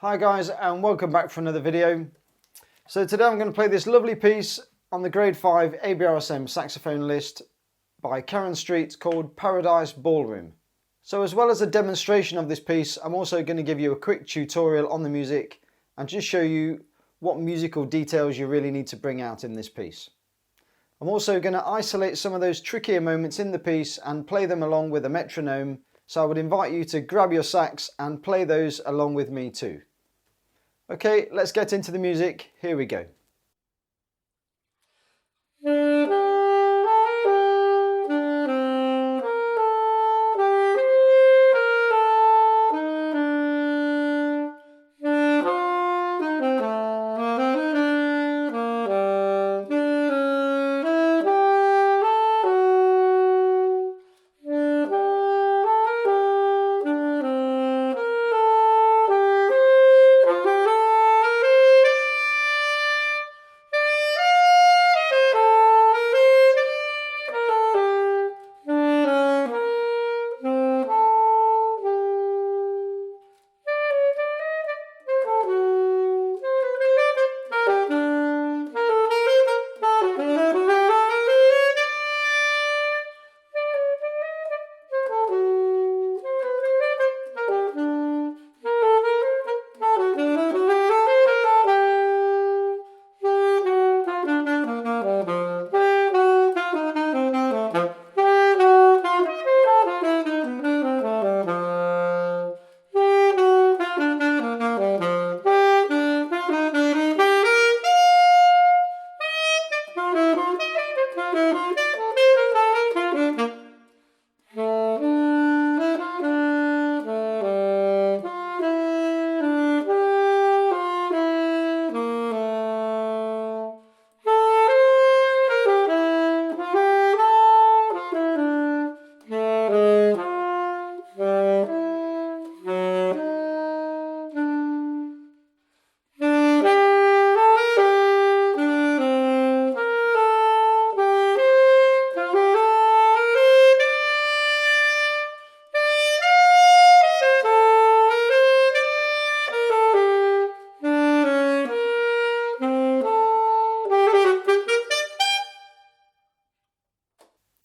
Hi guys, and welcome back for another video. So today I'm going to play this lovely piece on the grade 5 ABRSM saxophone list by Karen Street called Paradise Ballroom. So as well as a demonstration of this piece, I'm also going to give you a quick tutorial on the music and just show you what musical details you really need to bring out in this piece. I'm also going to isolate some of those trickier moments in the piece and play them along with a metronome, so I would invite you to grab your sax and play those along with me too. Okay, let's get into the music. Here we go.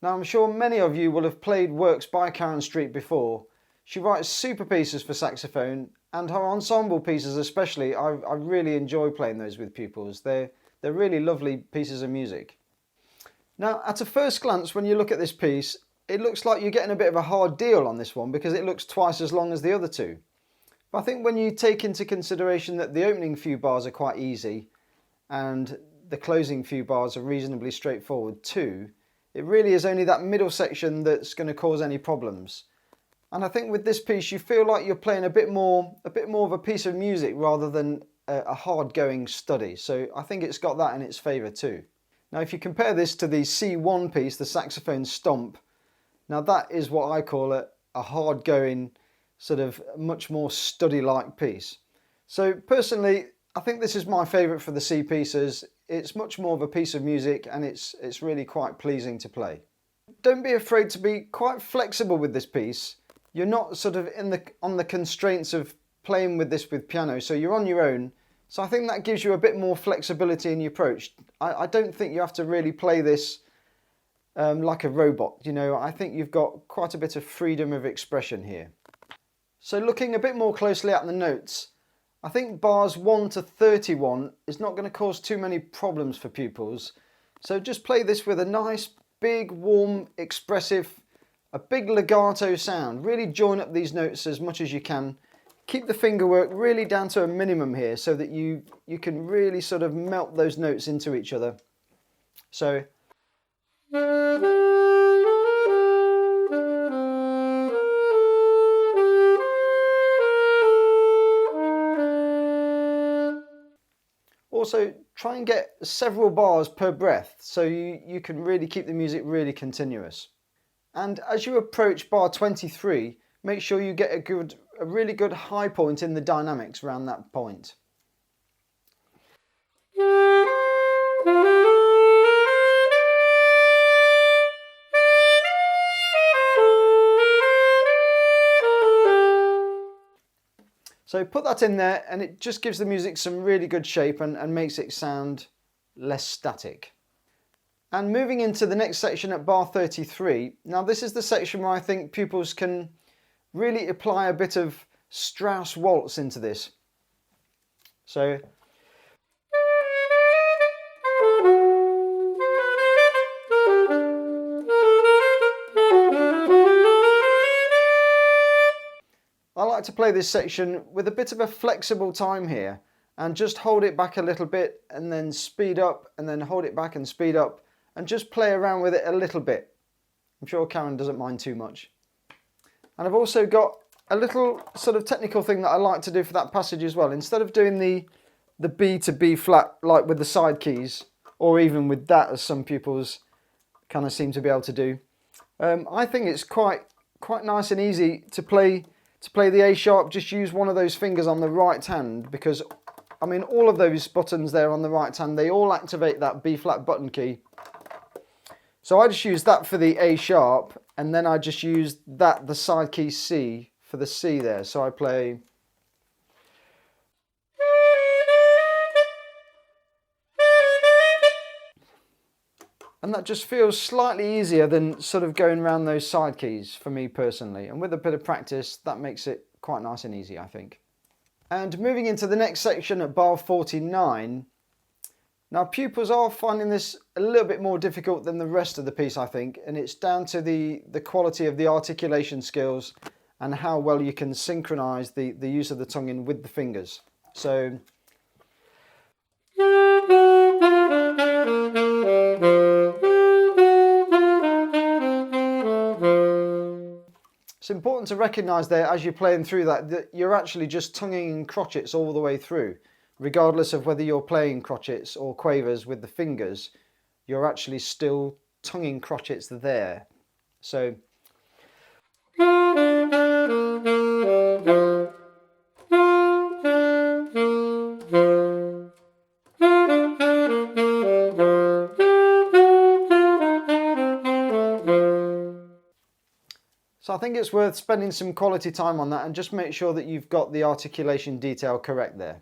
Now I'm sure many of you will have played works by Karen Street before. She writes super pieces for saxophone, and her ensemble pieces especially, I really enjoy playing those with pupils. They're really lovely pieces of music. Now at a first glance when you look at this piece, it looks like you're getting a bit of a hard deal on this one because it looks twice as long as the other two. But I think when you take into consideration that the opening few bars are quite easy and the closing few bars are reasonably straightforward too, it really is only that middle section that's going to cause any problems. And I think with this piece you feel like you're playing a bit more of a piece of music rather than a hard-going study. So I think it's got that in its favour too. Now if you compare this to the C1 piece, the saxophone stomp, now that is what I call a hard-going, sort of much more study-like piece. So personally, I think this is my favourite for the C pieces. It's much more of a piece of music and it's really quite pleasing to play. Don't be afraid to be quite flexible with this piece. You're not sort of on the constraints of playing with this with piano, so you're on your own. So I think that gives you a bit more flexibility in your approach. I don't think you have to really play this like a robot. You know, I think you've got quite a bit of freedom of expression here. So looking a bit more closely at the notes, I think bars 1 to 31 is not going to cause too many problems for pupils. So just play this with a nice, big, warm, expressive, a big legato sound. Really join up these notes as much as you can. Keep the finger work really down to a minimum here so that you can really sort of melt those notes into each other. So also try and get several bars per breath so you can really keep the music really continuous. And as you approach bar 23, make sure you get a really good high point in the dynamics around that point. So put that in there and it just gives the music some really good shape and makes it sound less static. And moving into the next section at bar 33, now this is the section where I think pupils can really apply a bit of Strauss waltz into this. So I like to play this section with a bit of a flexible time here and just hold it back a little bit and then speed up and then hold it back and speed up and just play around with it a little bit. I'm sure Karen doesn't mind too much. And I've also got a little sort of technical thing that I like to do for that passage as well. Instead of doing the B to B flat like with the side keys, or even with that as some pupils kind of seem to be able to do, I think it's quite nice and easy to play the A sharp. Just use one of those fingers on the right hand, because I mean all of those buttons there on the right hand, they all activate that B flat button key. So I just use that for the A sharp, and then I just use that, the side key C, for the C there. So I play. And that just feels slightly easier than sort of going around those side keys for me personally. And with a bit of practice, that makes it quite nice and easy, I think. And moving into the next section at bar 49, now pupils are finding this a little bit more difficult than the rest of the piece, I think, and it's down to the quality of the articulation skills and how well you can synchronise the use of the tongue in with the fingers. So it's important to recognise there as you're playing through that you're actually just tonguing in crotchets all the way through. Regardless of whether you're playing crotchets or quavers with the fingers, you're actually still tonguing crotchets there. So I think it's worth spending some quality time on that and just make sure that you've got the articulation detail correct there.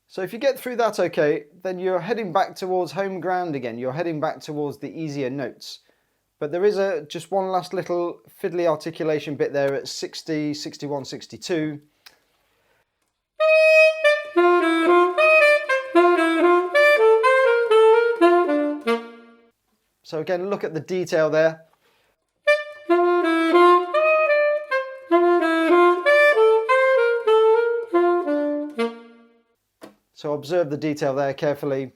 So if you get through that okay, then you're heading back towards home ground again. You're heading back towards the easier notes. But there is just one last little fiddly articulation bit there at 60, 61, 62. So again, look at the detail there. So observe the detail there carefully,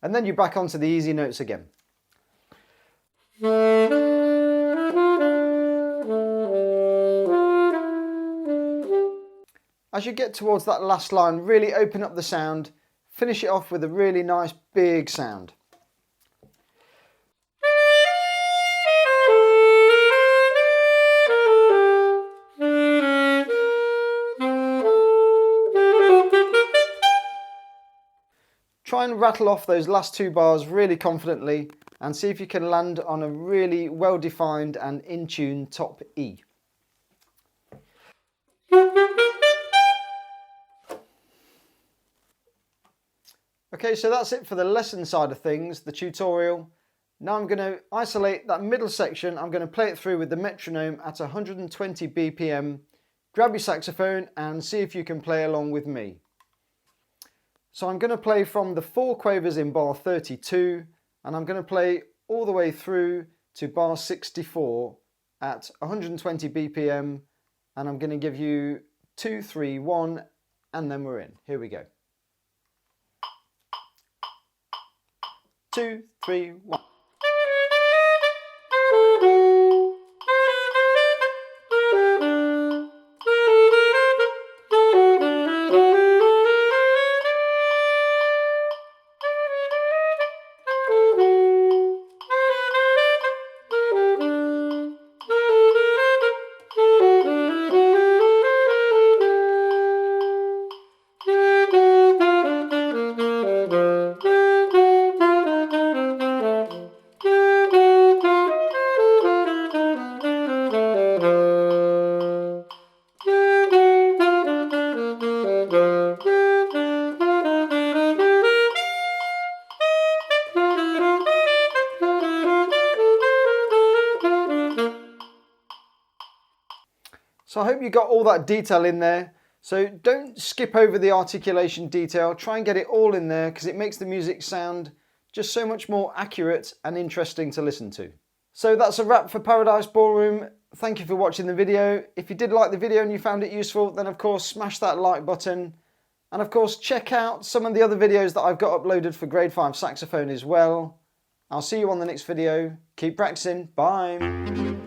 and then you're back onto the easy notes again. As you get towards that last line, really open up the sound, finish it off with a really nice big sound. Try and rattle off those last two bars really confidently and see if you can land on a really well-defined and in-tune top E. Okay, so that's it for the lesson side of things, the tutorial. Now I'm going to isolate that middle section. I'm going to play it through with the metronome at 120 BPM. Grab your saxophone and see if you can play along with me. So I'm going to play from the 4 quavers in bar 32, and I'm going to play all the way through to bar 64 at 120 BPM, and I'm going to give you 2, 3, 1, and then we're in. Here we go. 2, 3, 1. So I hope you got all that detail in there. So don't skip over the articulation detail, try and get it all in there because it makes the music sound just so much more accurate and interesting to listen to. So that's a wrap for Paradise Ballroom. Thank you for watching the video. If you did like the video and you found it useful, then of course smash that like button. And of course check out some of the other videos that I've got uploaded for Grade 5 saxophone as well. I'll see you on the next video. Keep practicing. Bye.